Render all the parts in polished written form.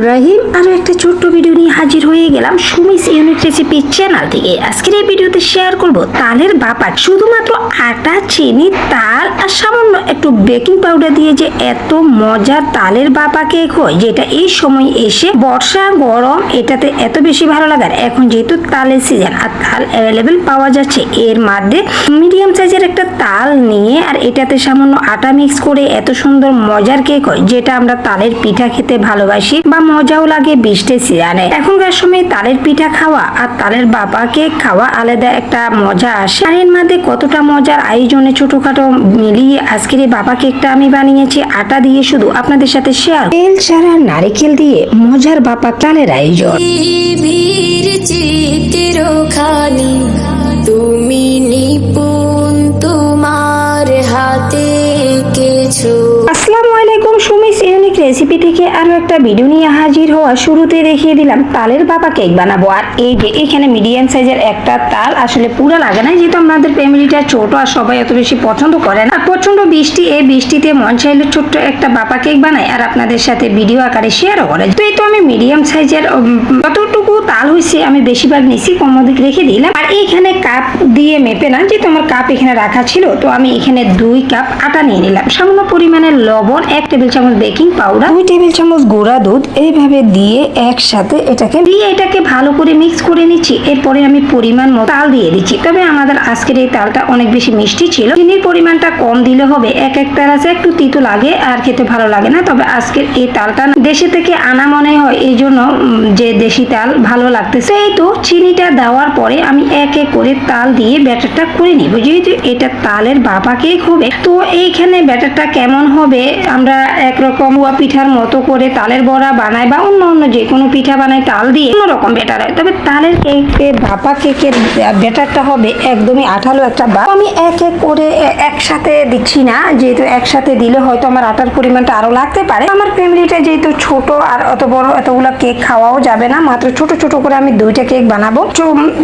রহিম আরো একটা ছোট্ট ভিডিও নিয়ে হাজির হয়ে গেলাম সুমিস ইউনিক রেসিপি চ্যানেল থেকে। আজকের এই ভিডিওতে শেয়ার করব তালের বাপাট। শুধুমাত্র আটা, চিনি, তাল আর সামান্য একটু বেকিং পাউডার দিয়ে যে এত মজার তালের বাপা কেক হয়, যেটা এই সময় এসে বর্ষা গরম এটাতে এত বেশি ভালো লাগার। এখন যেহেতু তালের সিজন আর তাল অ্যাভেলেবেল পাওয়া যাচ্ছে, এর মধ্যে মিডিয়াম সাইজের একটা তাল নিয়ে আর এটাতে সামান্য আটা মিক্স করে এত সুন্দর মজার কেক হয়, যেটা আমরা তালের পিঠা খেতে ভালোবাসি বা মজাও লাগে বৃষ্টির সিজনে। এখনকার সময় তালের পিঠা খাওয়া আর তালের বাবা কেক খাওয়া আলাদা একটা মজা আসে। আর এর মধ্যে কতটা মজার আয়োজনে ছোটখাটো মিলিয়ে আজকের এই বাবা কেকটা আমি বানিয়েছি আটা দিয়ে, শুধু আপনাদের সাথে শেয়ার। তেল ছাড়া নারিকেল দিয়ে মজার বাবা তালের আয়োজন। তুমি নিপুণ তোমার হাতে কিছু। আসসালামু আলাইকুম, সুমিস ইউনিক রেসিপি থেকে আরো একটা ভিডিও নিয়ে হাজির হওয়া। শুরুতে দেখিয়ে দিলাম তালের বাবা কেক বানাবো। আর এই যে এখানে মিডিয়াম সাইজের একটা তাল, আসলে পুরো লাগে না যেহেতু আমাদের ফ্যামিলিটা ছোট আর সবাই এত বেশি পছন্দ করে না। প্রচন্ড বৃষ্টি, এই বৃষ্টিতে মন চাইলে ছোট্ট একটা বাবা কেক বানাই আর আপনাদের সাথে ভিডিও আকারে শেয়ারও করে। তো এই তো আমি মিডিয়াম সাইজের যতটুকু তাল হয়েছে আমি বেশিরভাগ নিছি, কম দিক রেখে দিলাম। আর এইখানে কাপ দিয়ে মেপে না, যেহেতু আমার কাপ এখানে রাখা ছিল, তো আমি এখানে 2 কাপ আটা নিয়ে নিলাম। সামান্য পরিমাণে লবণ, 1 টেবিল চামচ বেকিং পাউডার, 2 টেবিল চামচ গুঁড়া দুধ এইভাবে দিয়ে একসাথে এটাকে ভালো করে মিক্স করে নিচ্ছি। এরপরে আমি পরিমাণ মতো তাল দিয়ে দিচ্ছি। তবে আমাদের আজকের এই তালটা অনেক বেশি মিষ্টি ছিল, চিনির পরিমাণটা কম দিলে হবে। এক তাল আছে একটু তিতো লাগে আর খেতে ভালো লাগে না। তবে আজকের এই তালটা দেশে থেকে আনা মনে হয়, এই জন্য যে দেশি তাল ভালো লাগতেছে। এই তো চিনিটা দেওয়ার পরে আমি এক এক করে তাল দিয়ে ব্যাটারটা করে নিব। যেহেতু এটা তালের বাবা কেক হবে, তো এইখানে ব্যাটারটা কেমন হবে, আমরা একরকম পিঠার মতো করে তালের বড়া বানাই বা অন্য যে কোনো পিঠা বানাই তাল দিয়ে, অন্যরকম ব্যাটার হয়। তবে তালের কেকের বাবা কেকের ব্যাটারটা হবে একদমই আঠালো একটা। আমি এক এক করে একসাথে দিচ্ছি না, যেহেতু একসাথে দিলে হয়তো আমার আটার পরিমাণটা আরো লাগতে পারে। আমার ফ্যামিলিটা যেহেতু ছোট আর অত বড় এতগুলো কেক খাওয়াও যাবে না, মাত্র ছোট ছোট করে আমি 2টা কেক বানাবো।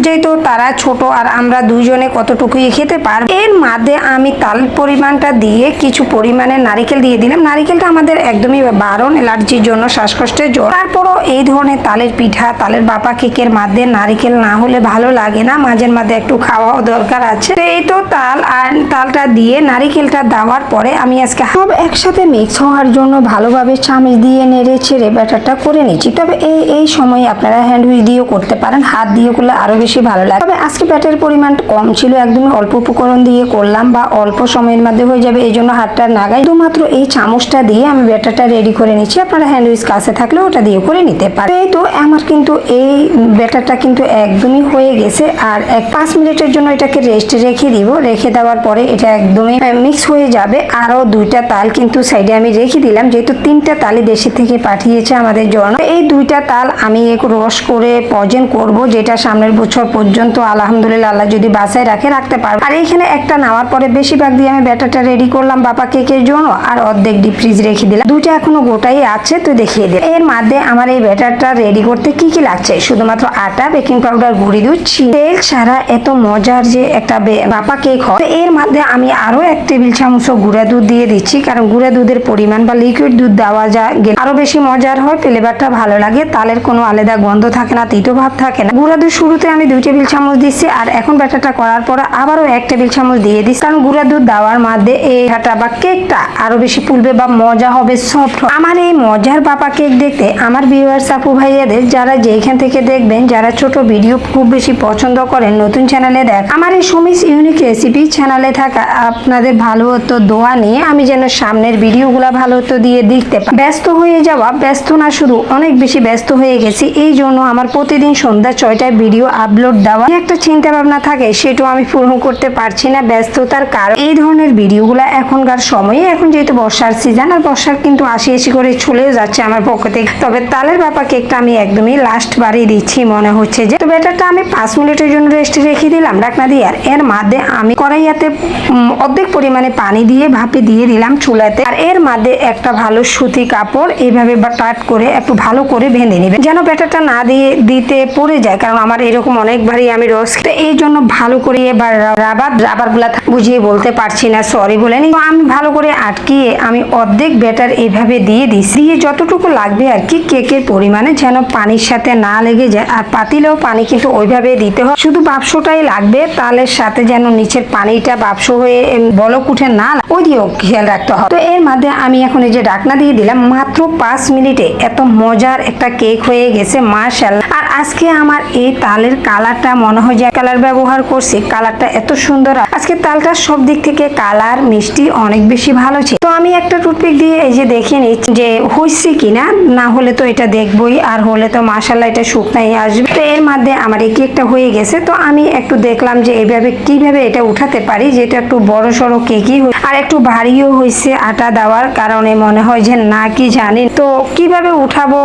যেহেতু তারা ছোট আর আমরা দুইজনে কতটুকুই খেতে পারবো। এর মধ্যে আমি তালের পরিমাণটা দিয়ে কিছু পরিমাণে নারিকেল দিয়ে দিলাম। নারিকেলটা আমাদের একদমই বারণ, অ্যালার্জির জন্য, শ্বাসকষ্টের জন্য। তারপরও এই ধরনের তালের পিঠা, তালের বাবা কেকের মধ্যে নারিকেল না হলে ভালো লাগে না, মাঝের মধ্যে একটু খাওয়াও দরকার আছে। তো এই তো তাল আর তালটা দিয়ে নারিকেলটা দেওয়ার পরে আমি আজকে সব একসাথে মিক্স হওয়ার জন্য ভালোভাবে চামচ দিয়ে নেড়ে ছেড়ে ব্যাটারটা করে নিচ্ছি। তবে এই সময় আপনারা হ্যান্ড হুইচ দিয়েও করতে পারেন, হাত দিয়ে করলে আরো বেশি ভালো লাগে। তবে আজকে ব্যাটারের পরিমাণ কম ছিল, একদমই অল্প উপকরণ দিয়ে করলাম বা অল্প সময়ের মধ্যে হয়ে যাবে, এই জন্য হাতটা নাগাই শুধুমাত্র এই চামচটা দিয়ে আমি ব্যাটারটা রেডি করে নিচ্ছি। আপনারা হ্যান্ড হুইচ কাছে থাকলে ওটা দিয়ে করে নিতে পারেন। এই তো আমার কিন্তু এই ব্যাটারটা কিন্তু একদমই হয়ে গেছে। আর 5 মিনিটের জন্য এটাকে রেস্টে রেখে দিব। রেখে দেওয়ার পরে এটা একদমই মিক্স হয়ে যাবে। আরো 2টা তাল কিন্তু সাইডে আমি রেখে দিলাম, যেহেতু 3টা তালই দেশি থেকে পাঠিয়েছে আমাদের জন্য। এই 2টা তাল আমি একটু রস করে প্রজেন করব, যেটা সামনের বছর পর্যন্ত আলহামদুলিল্লাহ আল্লাহ যদি বাসায় রাখতে পারবো। আর এইখানে একটা নেওয়ার পরে বেশিরভাগ দিয়ে আমি ব্যাটারটা রেডি করলাম বাবা কেকের জন্য, আর অর্ধেক ডিপ ফ্রিজ রেখে দিলাম। 2টা এখনো গোটাই আছে, তো দেখিয়ে দিই। এর মধ্যে আমার এই ব্যাটারটা রেডি করতে কি কি লাগছে, শুধুমাত্র আটা, বেকিং পাউডার, গুঁড়ি দুধ, তেল ছাড়া এত মজার যে একটা বাবা কেক হয়। এর মধ্যে আমি আরো 1 টেবিল চামচ গুঁড়া দুধ দিয়ে দিচ্ছি, কারণ গুঁড়া দুধের পরিমাণ বা লিকুইড দুধ দেওয়া যায় আরো বেশি মজার হয়, ফ্লেভারটা ভালো লাগে, তালের কোনো আলাদা গন্ধ থাকে না, তিতো ভাব থাকে না। গুঁড়া দুধ শুরুতে আমি 2 টেবিল চামচ দিচ্ছি, আর এখন ব্যাটারটা করার পরে আবারও 1 টেবিল চামচ দিয়ে দিচ্ছি, কারণ গুঁড়া দুধ দেওয়ার মধ্যে এই হাটা বা কেকটা আরো বেশি ফুলবে বা মজা হবে, সফট। আমার এই মজার বাবা কেক দেখতে আমার ভিউয়ার্স আপু ভাইয়াদের যারা যেখান থেকে দেখবেন, যারা ছোট ভিডিও খুব বেশি পছন্দ করেন, নতুন চ্যানেলে দেখ আমার এই সুমিস ইউনিক রেসিপি চ্যানেলে থাকা আপনাদের ভালো হতো দোয়া নিয়ে আমি যেন সামনের ভিডিওগুলো ভালো হতো দিয়ে দেখতে পাই। ব্যস্ত হয়ে যাওয়া, ব্যস্ত না শুধু অনেক বেশি ব্যস্ত হয়ে গেছি, এই জন্য আমার প্রতিদিন সন্ধ্যা 6টায় ভিডিও আপলোড দেওয়া একটা চিন্তা ভাবনা থাকে, সেটাও আমি পূরণ করতে পারছি না ব্যস্ততার কারণে। এই ধরনের ভিডিওগুলো এখনকার সময়ে, এখন যেহেতু বর্ষার সিজন আর বর্ষার কিন্তু আসি করে চলেও যাচ্ছে আমার পক্ষ থেকে। তবে তালের বাবা কেকটা আমি একদমই লাস্ট বারই দিচ্ছি মনে হচ্ছে যে। তো ব্যাটারটা আমি 5 মিনিটের জন্য রেস্টে রেখে দিলাম ঢাকনা দিয়ে। আর এর মধ্যে আমি কড়াইয়াতে অর্ধেক পরিমাণে পানি দিয়ে ভাপে দিয়ে দিলাম চুলাতে। আর এর মধ্যে একটা ভালো সুতি কাপড় এইভাবে বা টাইট করে একটু ভালো করে বেঁধে নেবেন, যেন ব্যাটারটা না দিয়ে দিতে পড়ে যায়, কারণ আমার এরকম অনেকবারই আমি রস, এই জন্য ভালো করে এবার রাবার গুলা বুঝিয়ে বলতে পারছি না, সরি বলে নি। আমি ভালো করে আটকিয়ে আমি অর্ধেক ব্যাটার এইভাবে ওইভাবে দিয়ে দিচ্ছি, দিয়ে যতটুকু লাগবে আর কি কেকের পরিমাণে, যেন পানির সাথে না লেগে যায়। আর পাতিলেও পানি কিন্তু ওইভাবে দিতে হয়, শুধু বাক্সটাই লাগবে, তালের সাথে যেন নিচের পানিটা বাক্স হয়ে বলক উঠে না, ওই দিয়েও খেয়াল রাখতে হবে। তো এর মধ্যে আমি এখন এই যে ঢাকনা দিয়ে দিলাম, মাত্র 5 মিনিটে এত মজার একটা কেক হয়ে গেছে মাশাআল্লাহ। আর আজকে আমার এই তালের কালারটা মনে হয় যে কালার ব্যবহার করছি, কালারটা এত সুন্দর। আজকে তালটা সব দিক থেকে কালার মিষ্টি অনেক বেশি ভালো ছিল। তো আমি একটা টুথপিক দিয়ে এই যে দেখে নিচ্ছি যে হয়েছে কিনা, না হলে তো এটা দেখবই, আর হলে তো মাশাআল্লাহ এটা শুকনাই আসবে। তো এর মধ্যে আমার এই কেকটা হয়ে গেছে। তো আমি একটু দেখলাম যে এইভাবে কিভাবে এটা উঠাতে পারি, যেটা একটু বড় সড়ো কেকই আর একটু ভারীও হয়েছে আটা দেওয়ার কারণে, মনে হয় যে না কি জানি তো কিভাবে উঠাবো।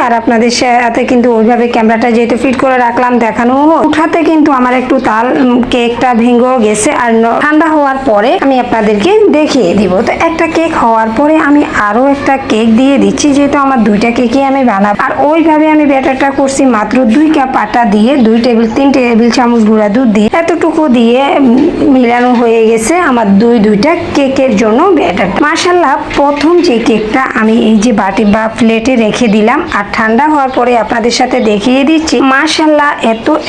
আর আপনাদের সাথে কিন্তু ওইভাবে ক্যামেরাটা যেহেতু ফিট করে রাখলাম দেখানো, উঠাতে কিন্তু আমার একটু তাল কেকটা ভেঙেও গেছে। আর ঠান্ডা হওয়ার পরে আমি আপনাদেরকে দেখিয়ে দিব। তো একটা কেক হওয়ার পরে আমি আরো একটা কেক দিয়ে দিচ্ছি, যেহেতু আমার দুইটা কেকই আমি বানাবো। আর ওইভাবে আমি ব্যাটারটা করছি মাত্র 2 কাপ আটা দিয়ে 3 টেবিল চামচ গুঁড়া দুধ দিয়ে এতটুকু দিয়ে মিলানো হয়ে গেছে আমার দুইটা কেকের জন্য ব্যাটার। মাশাআল্লাহ প্রথম যে কেকটা আমি এই যে বাটি বা প্লেটে রেখে দিলাম, আর ঠান্ডা হওয়ার পরে আপনাদের সাথে দেখিয়ে দিচ্ছি। মাশাআল্লাহ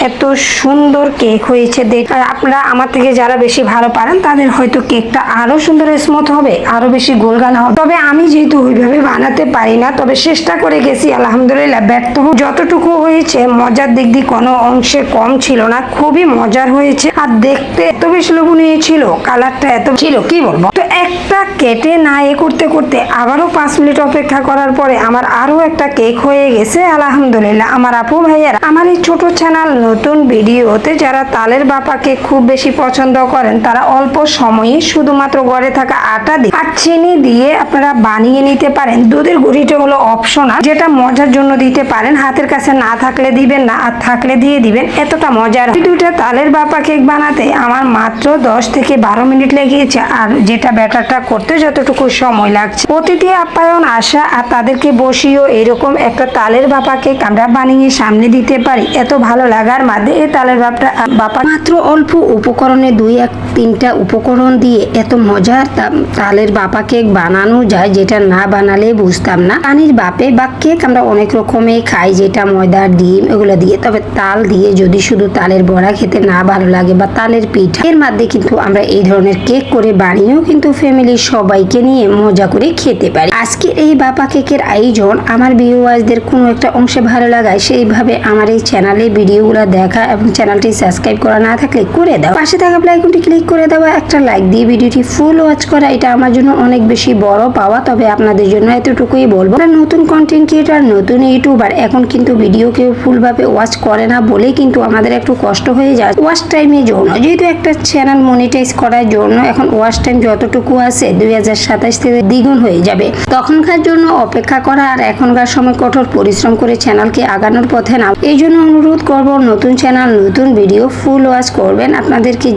এত সুন্দর কেক হয়েছে। আপনারা আমার থেকে যারা বেশি ভালো পারেন তাদের হয়তো কেকটা আরো সুন্দর স্মুথ হবে, আরো বেশি গোলগাল হবে। তবে আমি যেহেতু ওইভাবে বানাতে পারি না, তবে চেষ্টা করে গেছি, আলহামদুলিল্লাহ ব্যর্থ যতটুকু হয়েছে মজার দিক দিয়ে কোনো অংশে কম ছিল না, খুবই মজার হয়েছে। আর দেখতে এত বেশি লোভনীয় ছিল, কালারটা এত ছিল কি বলবো। তো একটা কেটে না করতে করতে আবারও 5 মিনিট অপেক্ষা করার পরে আমার আরো একটা কেক হয়ে গেছে আলহামদুলিল্লাহ। আমার আপু ভাইয়ারা আমার এই ছোট চ্যানেল নতুন ভিডিওতে যারা তালের বাপাকে খুব বেশি পছন্দ করেন, তারা অল্প সময়ে শুধুমাত্র ঘরে থাকা আটা দিয়ে আর চিনি দিয়ে আপনারা বানিয়ে নিতে পারেন। দুধের গুঁড়িটা হলো অপশনাল, যেটা মজার জন্য দিতে পারেন, হাতের কাছে না থাকলে দিবেন না, আর থাকলে দিয়ে দিবেন। এতটা মজার। দুইটা তালের বাপা কেক বানাতে আমার মাত্র 10 থেকে 12 মিনিট লেগেছে। আর যেটা ব্যাটারটা করতে যতটুকু সময় লাগছে, অতিথি আপ্যায়ন আসা আর তাদেরকে বসিয়েও এরকম একটা তালের বাপা কেক আমরা বানিয়ে সামনে দিতে পারি। এত ভালো লাগার মধ্যে এই তালের বাপা মাত্র অল্প উপকরণে 2-3টা উপকরণ দিয়ে এত মজার তালের বাপা কেক বানানো যায়, যেটা না বানালে বুঝতাম না। পানির বাপে বা কেক আমরা অনেক রকমের খাই, যেটা ময়দার ডিম এগুলো দিয়ে, তবে তাল দিয়ে যদি শুধু তালের বড়া খেতে না ভালো লাগে বা তালের পিঠা, এর মধ্যে কিন্তু আমরা এই ধরনের কেক করে বানিয়েও কিন্তু ফ্যামিলির সবাইকে নিয়ে মজা করে খেতে পারি। আজকে এই বাপা কেকের আয়োজন আমার ভিউয়ার্সদের কোনো একটা অংশে ভালো লাগায়, সেইভাবে আমার এই চ্যানেলে ভিডিওগুলো দেখা এবং চ্যানেলটি সাবস্ক্রাইব করা না থাকলে করে দাও, পাশে থাকা বেল আইকনটি ক্লিক করে দেওয়া, একটা লাইক দিয়ে ভিডিওটি ফুল ওয়াচ করা, এটা আমার জন্য অনেক বেশি বড় পাওয়া। তবে আপনাদের জন্য এতটুকুই বলবো, নতুন কন্টেন্ট ক্রিয়েটর নতুন ইউটিউবার এখন কিন্তু ভিডিও কেউ ফুলভাবে ওয়াচ করে না বলে কিন্তু আমাদের একটু কষ্ট হয়ে যায় ওয়াচ টাইমের জন্য। যেহেতু একটা চ্যানেল মনিটাইজ করার জন্য এখন ওয়াচ টাইম যতটুকু আছে 2027 থেকে দ্বিগুণ হয়ে যাবে, তখনকার জন্য অপেক্ষা করা আর এখনকার সময় কঠোর পরিশ্রম করে চ্যানেলকে আগানোর পথে না। এই জন্য অনুরোধ করব, নতুন চ্যানেল নতুন ভিডিও ফুল ওয়াচ করবেন। আপনাদেরকে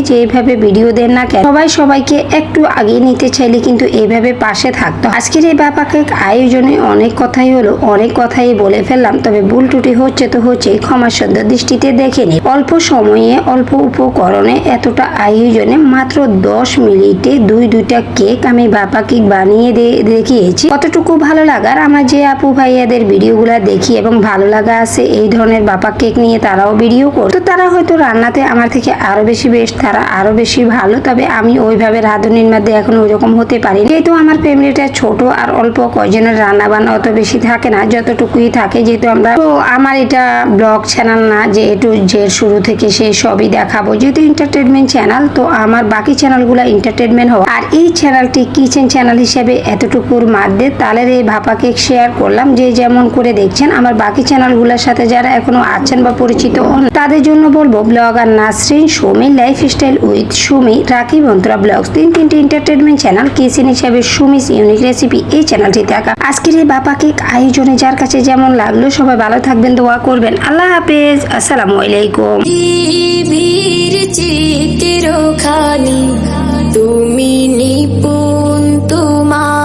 যেইভাবে ভিডিও দেন না কেন, সবাইকে একটু আগিয়ে নিতে চাইলে কিন্তু এইভাবে পাশে থাকতো। আজকের এই বাপা কেক আয়োজনে অনেক কথাই হলো, অনেক কথাই বলে ফেললাম, তবে ভুল ত্রুটি হচ্ছে তো হচ্ছে, ক্ষমা সুন্দর দৃষ্টিতে দেখে নিন। অল্প সময়ে অল্প উপকরণে এতটা আয়োজনে মাত্র 10 মিনিটে দুইটা কেক আমি বাপা কেক বানিয়ে দেখিয়েছি। কতটুকু ভালো লাগার, আমার যে আপু ভাইয়াদের ভিডিওগুলো দেখি এবং ভালো লাগা আছে এই ধরনের বাপা কেক নিয়ে, তারাও ভিডিও করতো, তারা হয়তো রান্নাতে আমার থেকে আরো বেশি বেস্ট, তারা আরো বেশি ভালো। তবে আমি ওইভাবে রাঁধুনির মধ্যে এখন ওইরকম হতে পারি, যেহেতু আমার ফ্যামিলিটা ছোট আর অল্প কয়জনের রান্না বান্না অত বেশি থাকে না, যতটুকুই থাকে, যেহেতু আমরা তো আমার এটা ব্লগ চ্যানেল না যে একটু যে শুরু থেকে সে সবই দেখাবো, যেহেতু এন্টারটেনমেন্ট চ্যানেল, তো আমার বাকি চ্যানেলগুলো এন্টারটেনমেন্ট হয়। আর এই চ্যানেলটি কিচেন চ্যানেল হিসেবে এতটুকুর মধ্যে তালের এই ভাপা কেক শেয়ার করলাম। যে যেমন করে দেখছেন, আমার বাকি চ্যানেলগুলোর সাথে যারা এখনো আছেন বা পরিচিত হন, তাদের জন্য বলবো blogger Nasrin Sumi, lifestyle with Sumi, Rakib Antara blogs, তিনটি এন্টারটেনমেন্ট চ্যানেল কিচেন হিসেবে সুমিস ইউনিক রেসিপি এই চ্যানেলটি দেখা। আজকের এই বাপা কেক আয়োজনে যার কাছে যেমন লাগলো, সবাই ভালো থাকবেন, দোয়া করবেন। আল্লাহ হাফেজ, আসসালামু আলাইকুম। চিত্র খানি তুমি নিপুণ তোমার